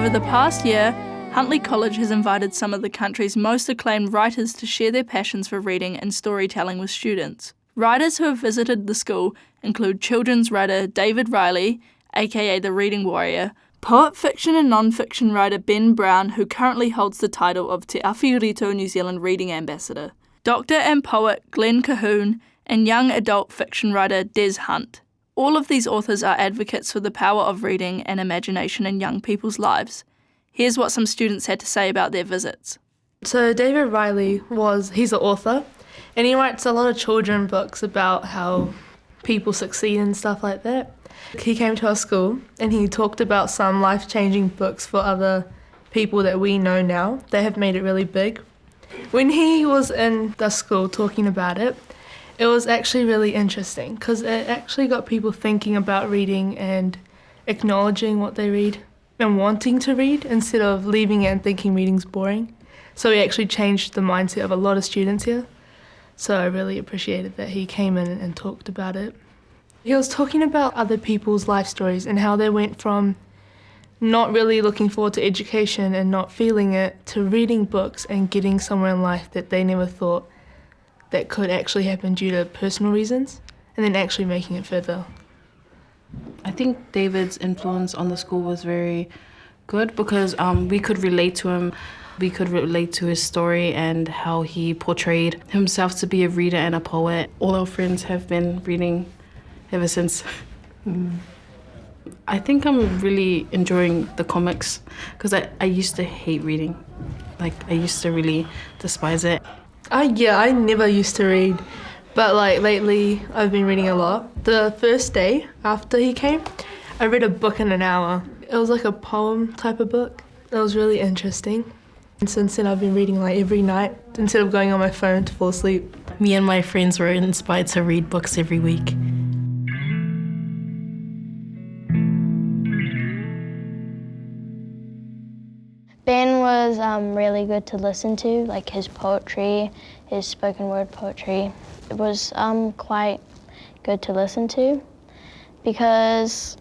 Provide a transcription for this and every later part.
Over the past year, Huntly College has invited some of the country's most acclaimed writers to share their passions for reading and storytelling with students. Writers who have visited the school include children's writer David Riley, aka the Reading Warrior, poet fiction and non-fiction writer Ben Brown, who currently holds the title of Te Awhiurito New Zealand Reading Ambassador, doctor and poet Glenn Cahoon, and young adult fiction writer Des Hunt. All of these authors are advocates for the power of reading and imagination in young people's lives. Here's what some students had to say about their visits. So David Riley he's an author, and he writes a lot of children books about how people succeed and stuff like that. He came to our school and he talked about some life-changing books for other people that we know now. They have made it really big. When he was in the school talking about it, it was actually really interesting because it actually got people thinking about reading and acknowledging what they read and wanting to read instead of leaving it and thinking reading's boring. So he actually changed the mindset of a lot of students here. So I really appreciated that he came in and talked about it. He was talking about other people's life stories and how they went from not really looking forward to education and not feeling it to reading books and getting somewhere in life that they never thought that could actually happen due to personal reasons, and then actually making it further. I think David's influence on the school was very good because we could relate to him. We could relate to his story and how he portrayed himself to be a reader and a poet. All our friends have been reading ever since. I think I'm really enjoying the comics because I used to hate reading. I used to really despise it. I never used to read, but lately I've been reading a lot. The first day after he came, I read a book in an hour. It was like a poem type of book. It was really interesting. And since then I've been reading every night instead of going on my phone to fall asleep. Me and my friends were inspired to read books every week. Ben was really good to listen to, his poetry, his spoken word poetry. It was quite good to listen to because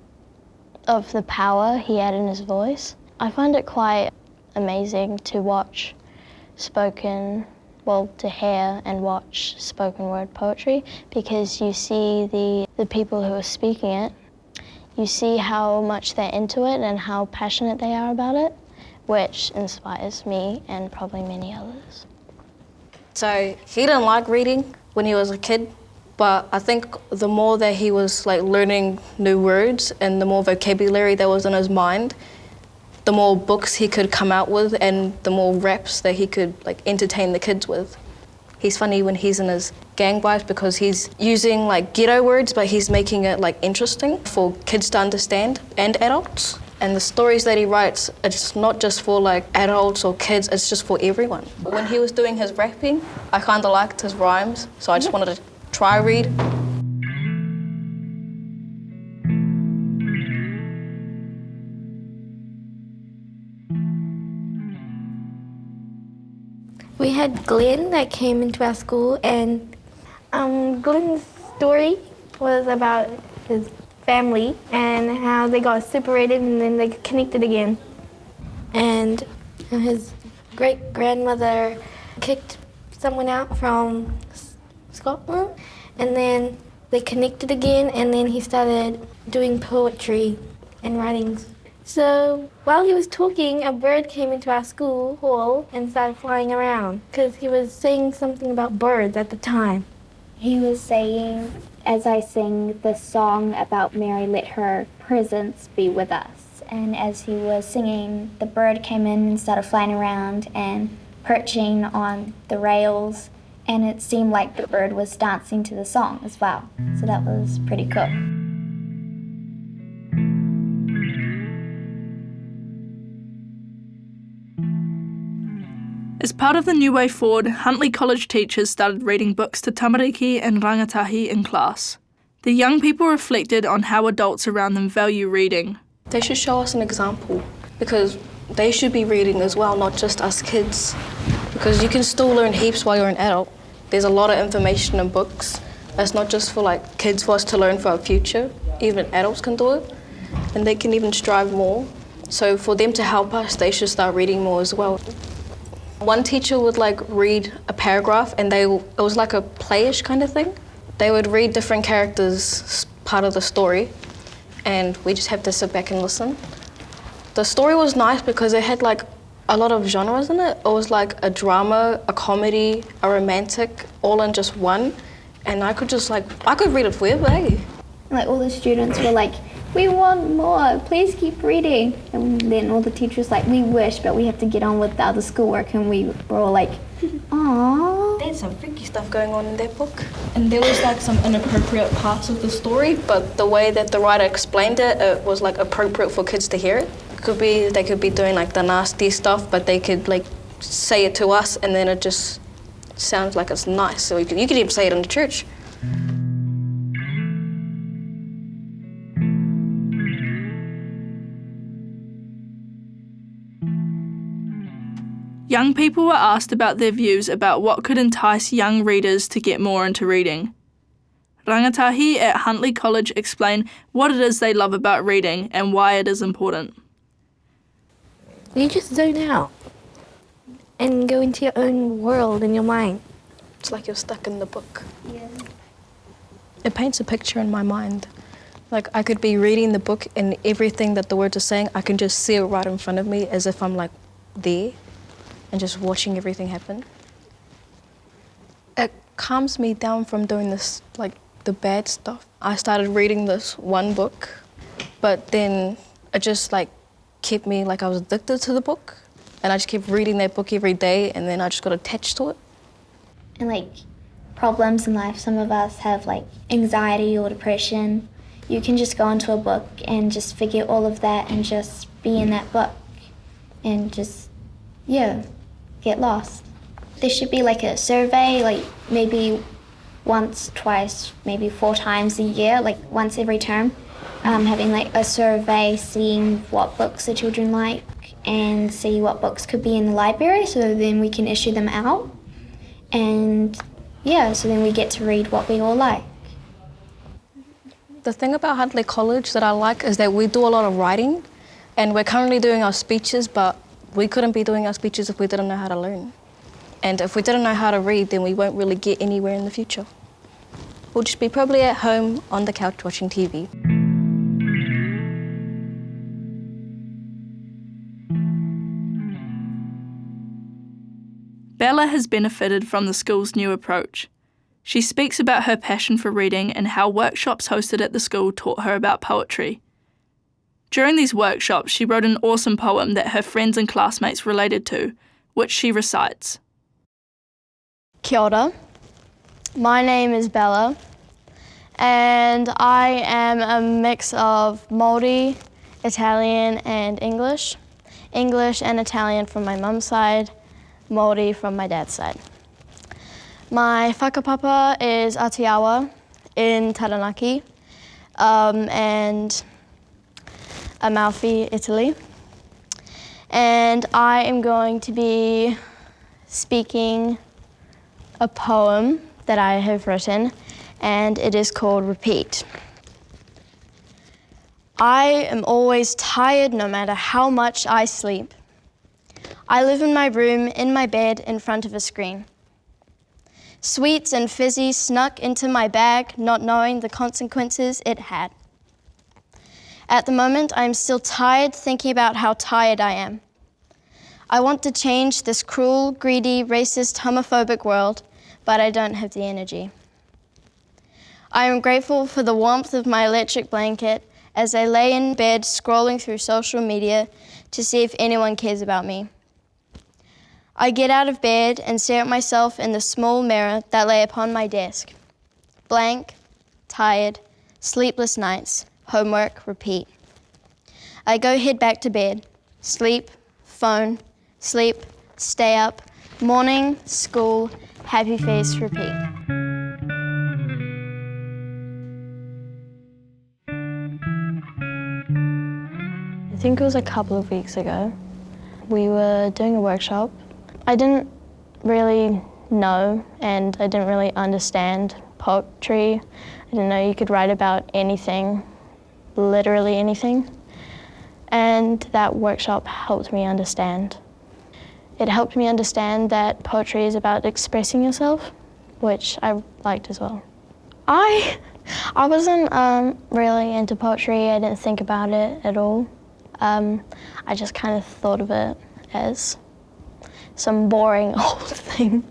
of the power he had in his voice. I find it quite amazing to hear and watch spoken word poetry because you see the people who are speaking it, you see how much they're into it and how passionate they are about it, which inspires me and probably many others. So he didn't like reading when he was a kid, but I think the more that he was learning new words and the more vocabulary that was in his mind, the more books he could come out with and the more raps that he could entertain the kids with. He's funny when he's in his gang vibes because he's using ghetto words, but he's making it interesting for kids to understand and adults. And the stories that he writes, it's not just for adults or kids, it's just for everyone. When he was doing his rapping, I kind of liked his rhymes, so I just wanted to try read. We had Glenn that came into our school, and Glenn's story was about his family and how they got separated and then they connected again. And his great-grandmother kicked someone out from Scotland, and then they connected again, and then he started doing poetry and writings. So while he was talking, a bird came into our school hall and started flying around because he was saying something about birds at the time. He was saying, as I sing the song about Mary, let her presence be with us. And as he was singing, the bird came in and started flying around and perching on the rails, and it seemed like the bird was dancing to the song as well. So that was pretty cool. As part of the New Way Forward, Huntly College teachers started reading books to tamariki and rangatahi in class. The young people reflected on how adults around them value reading. They should show us an example because they should be reading as well, not just us kids. Because you can still learn heaps while you're an adult. There's a lot of information in books. That's not just for kids for us to learn for our future. Even adults can do it. And they can even strive more So for them to help us, they should start reading more as well. One teacher would like read a paragraph and it was like a playish kind of thing. They would read different characters, part of the story, and we just have to sit back and listen. The story was nice because it had like a lot of genres in it. It was like a drama, a comedy, a romantic, all in just one. And I could read it forever, eh? Like all the students were like, we want more, please keep reading. And then all the teachers like, we wish, but we have to get on with the other schoolwork. And we were all like, aww. There's some freaky stuff going on in that book. And there was like some inappropriate parts of the story, but the way that the writer explained it, it was like appropriate for kids to hear it. They could be doing like the nasty stuff, but they could like say it to us and then it just sounds like it's nice. So you could even say it in the church. Young people were asked about their views about what could entice young readers to get more into reading. Rangatahi at Huntley College explain what it is they love about reading and why it is important. You just zone out and go into your own world in your mind. It's like you're stuck in the book. Yeah. It paints a picture in my mind. Like I could be reading the book and everything that the words are saying, I can just see it right in front of me as if I'm like there and just watching everything happen. It calms me down from doing this, like the bad stuff. I started reading this one book, but then it just like kept me, like I was addicted to the book. And I just kept reading that book every day and then I just got attached to it. And like problems in life, some of us have like anxiety or depression. You can just go into a book and just forget all of that and just be in that book and just, yeah, get lost. There should be like a survey, like maybe once, twice, maybe 4 times a year, like once every term, having like a survey, seeing what books the children like and see what books could be in the library so then we can issue them out. And yeah, so then we get to read what we all like. The thing about Huntley College that I like is that we do a lot of writing and we're currently doing our speeches, but we couldn't be doing our speeches if we didn't know how to learn. And if we didn't know how to read, then we won't really get anywhere in the future. We'll just be probably at home on the couch watching TV. Bella has benefited from the school's new approach. She speaks about her passion for reading and how workshops hosted at the school taught her about poetry. During these workshops, she wrote an awesome poem that her friends and classmates related to, which she recites. Kia ora. My name is Bella, and I am a mix of Māori, Italian, and English. English and Italian from my mum's side, Māori from my dad's side. My whakapapa is Atiawa in Taranaki, and Amalfi, Italy. And I am going to be speaking a poem that I have written, and it is called Repeat. I am always tired no matter how much I sleep. I live in my room, in my bed, in front of a screen. Sweets and fizzy snuck into my bag, not knowing the consequences it had. At the moment, I am still tired thinking about how tired I am. I want to change this cruel, greedy, racist, homophobic world, but I don't have the energy. I am grateful for the warmth of my electric blanket as I lay in bed scrolling through social media to see if anyone cares about me. I get out of bed and stare at myself in the small mirror that lay upon my desk. Blank, tired, sleepless nights, homework, repeat. I go head back to bed, sleep, phone, sleep, stay up, morning, school, happy face, repeat. I think it was a couple of weeks ago. We were doing a workshop. I didn't really know and I didn't really understand poetry. I didn't know you could write about anything, literally anything. and that workshop helped me understand. It helped me understand that poetry is about expressing yourself, which I liked as well. I wasn't really into poetry. I didn't think about it at all. I just kind of thought of it as some boring old thing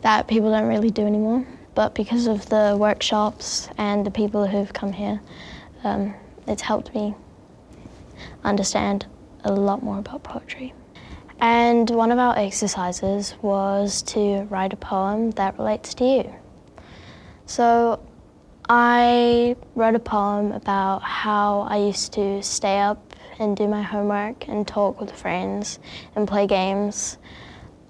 that people don't really do anymore. But because of the workshops and the people who've come here, it's helped me understand a lot more about poetry. And one of our exercises was to write a poem that relates to you. So I wrote a poem about how I used to stay up and do my homework and talk with friends and play games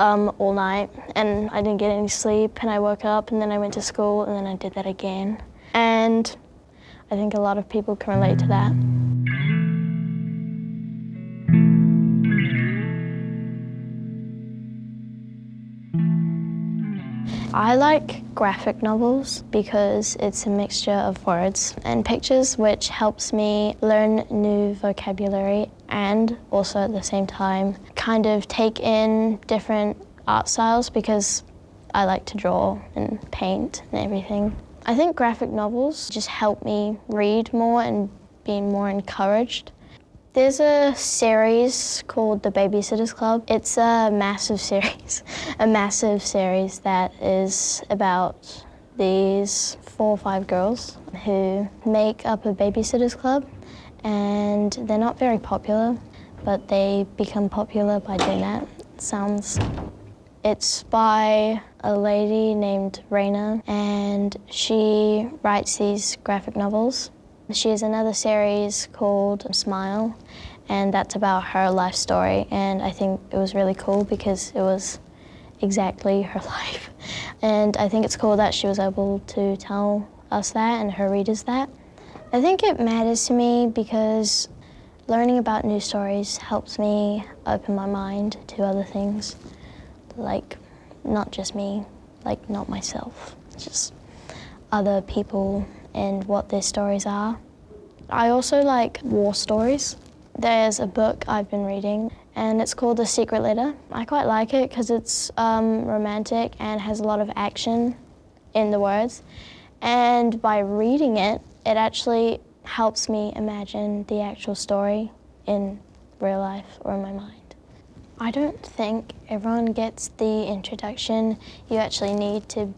all night, and I didn't get any sleep, and I woke up and then I went to school and then I did that again. And I think a lot of people can relate to that. I like graphic novels because it's a mixture of words and pictures, which helps me learn new vocabulary and also at the same time kind of take in different art styles because I like to draw and paint and everything. I think graphic novels just help me read more and be more encouraged. There's a series called The Babysitter's Club. It's a massive series that is about these 4 or 5 girls who make up a babysitter's club, and they're not very popular, but they become popular by doing that. It's by a lady named Raina, and she writes these graphic novels. She has another series called Smile, and that's about her life story, and I think it was really cool because it was exactly her life. And I think it's cool that she was able to tell us that and her readers that. I think it matters to me because learning about new stories helps me open my mind to other things, like not just me, like not myself, just other people and what their stories are. I also like war stories. There's a book I've been reading and it's called The Secret Letter. I quite like it because it's romantic and has a lot of action in the words. And by reading it, it actually helps me imagine the actual story in real life or in my mind. I don't think everyone gets the introduction you actually need to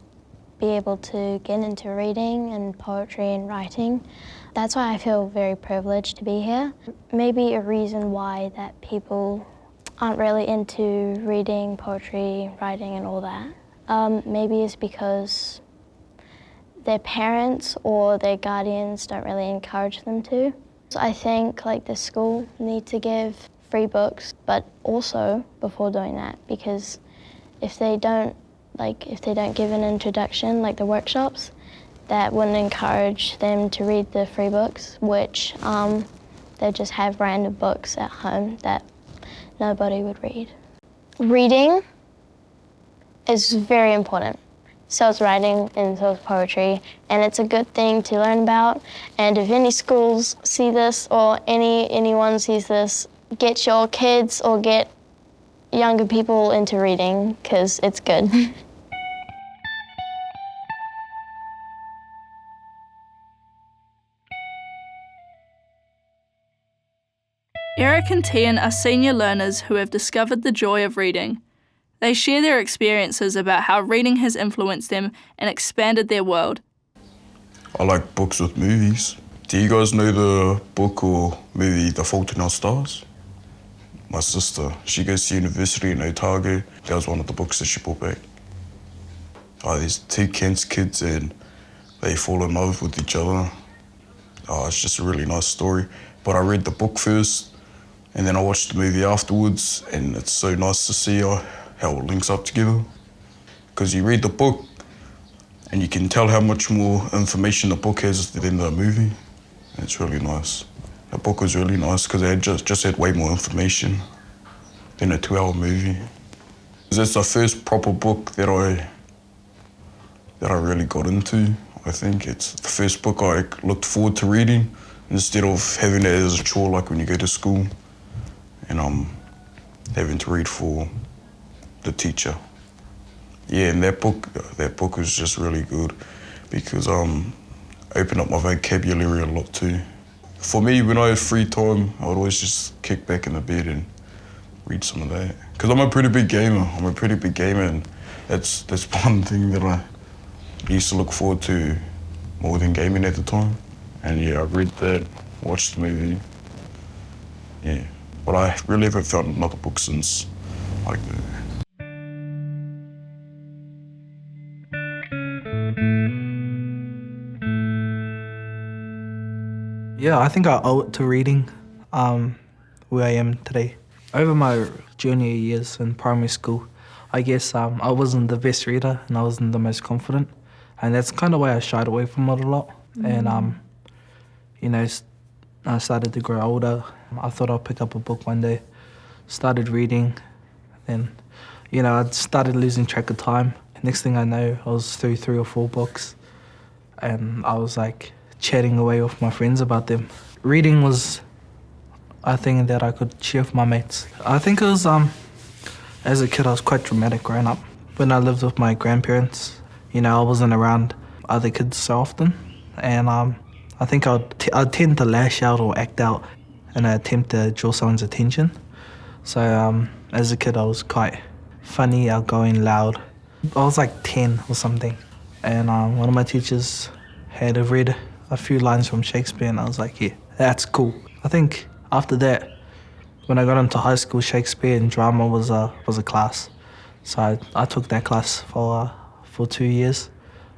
be able to get into reading and poetry and writing. That's why I feel very privileged to be here. Maybe a reason why that people aren't really into reading, poetry, writing and all that, maybe is because their parents or their guardians don't really encourage them to. So I think like the school need to give free books, but also before doing that, because if they don't give an introduction, like the workshops, that wouldn't encourage them to read the free books, which they just have random books at home that nobody would read. Reading is very important. So is writing and so is poetry, and it's a good thing to learn about. And if any schools see this or anyone sees this, get your kids or get younger people into reading because it's good. Eric and Tian are senior learners who have discovered the joy of reading. They share their experiences about how reading has influenced them and expanded their world. I like books with movies. Do you guys know the book or movie The Fault in Our Stars? My sister, she goes to university in Otago. That was one of the books that she brought back. There's 2 Kent's kids and they fall in love with each other. It's just a really nice story. But I read the book first and then I watched the movie afterwards, and it's so nice to see how it links up together. Because you read the book and you can tell how much more information the book has than the movie. And it's really nice. The book was really nice because it just had way more information than a 2-hour movie. That's the first proper book that I really got into. I think it's the first book I looked forward to reading instead of having it as a chore like when you go to school. and having to read for the teacher. Yeah, and that book was just really good because opened up my vocabulary a lot too. For me, when I had free time, I would always just kick back in the bed and read some of that. Because I'm a pretty big gamer, and that's one thing that I used to look forward to more than gaming at the time. And yeah, I read that, watched the movie, yeah. But I really haven't found another book since, like that. Yeah, I think I owe it to reading where I am today. Over my junior years in primary school, I guess I wasn't the best reader and I wasn't the most confident. And that's kind of why I shied away from it a lot. And, you know, I started to grow older. I thought I'd pick up a book one day, started reading, then, you know, I started losing track of time. Next thing I know, I was through 3 or 4 books and I was like chatting away with my friends about them. Reading was a thing that I could share with my mates. I think it was, as a kid, I was quite dramatic growing up. When I lived with my grandparents, you know, I wasn't around other kids so often. And I think I'd tend to lash out or act out in an attempt to draw someone's attention. So as a kid, I was quite funny, outgoing, loud. I was like 10 or something. And one of my teachers had read a few lines from Shakespeare and I was like, yeah, that's cool. I think after that, when I got into high school, Shakespeare and drama was a class. So I took that class for 2 years.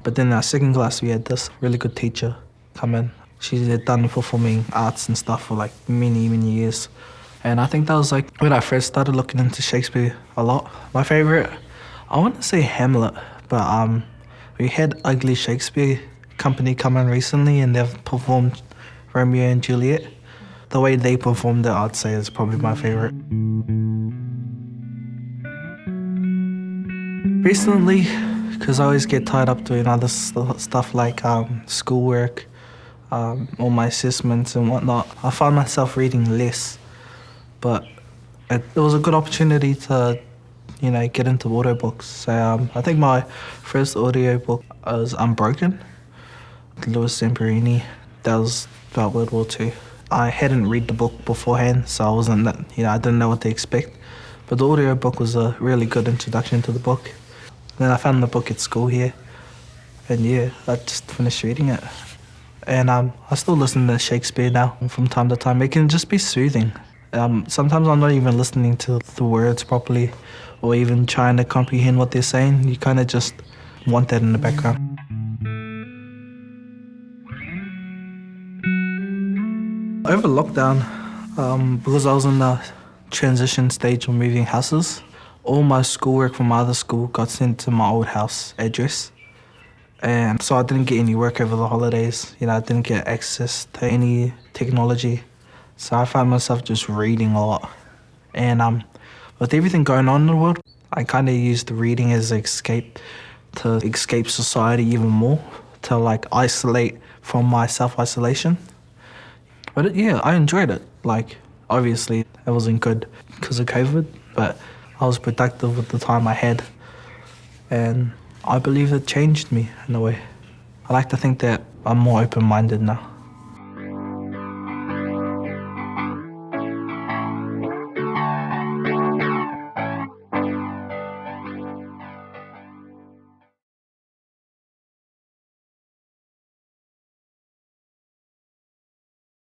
But then our second class, we had this really good teacher come in. She had done performing arts and stuff for like many, many years. And I think that was like when I first started looking into Shakespeare a lot. My favorite, I want to say Hamlet, but we had Ugly Shakespeare Company come in recently and they've performed Romeo and Juliet. The way they performed it, I'd say, is probably my favorite. Recently, because I always get tied up doing other stuff like schoolwork, all my assessments and whatnot, I found myself reading less. But it was a good opportunity to, you know, get into audiobooks. So I think my first audiobook was Unbroken, Louis Zamperini. That was about World War II. I hadn't read the book beforehand, so I wasn't, you know, I didn't know what to expect. But the audiobook was a really good introduction to the book. Then I found the book at school here, and yeah, I just finished reading it. And I still listen to Shakespeare now from time to time. It can just be soothing. Sometimes I'm not even listening to the words properly or even trying to comprehend what they're saying. You kind of just want that in the background. Over lockdown, because I was in the transition stage of moving houses, all my schoolwork from my other school got sent to my old house address. And so I didn't get any work over the holidays. You know, I didn't get access to any technology. So I found myself just reading a lot. And with everything going on in the world, I kind of used reading as an escape to escape society even more, to like isolate from my self-isolation. But yeah, I enjoyed it. Like, obviously, it wasn't good because of COVID, but I was productive with the time I had. And I believe it changed me in a way. I like to think that I'm more open-minded now.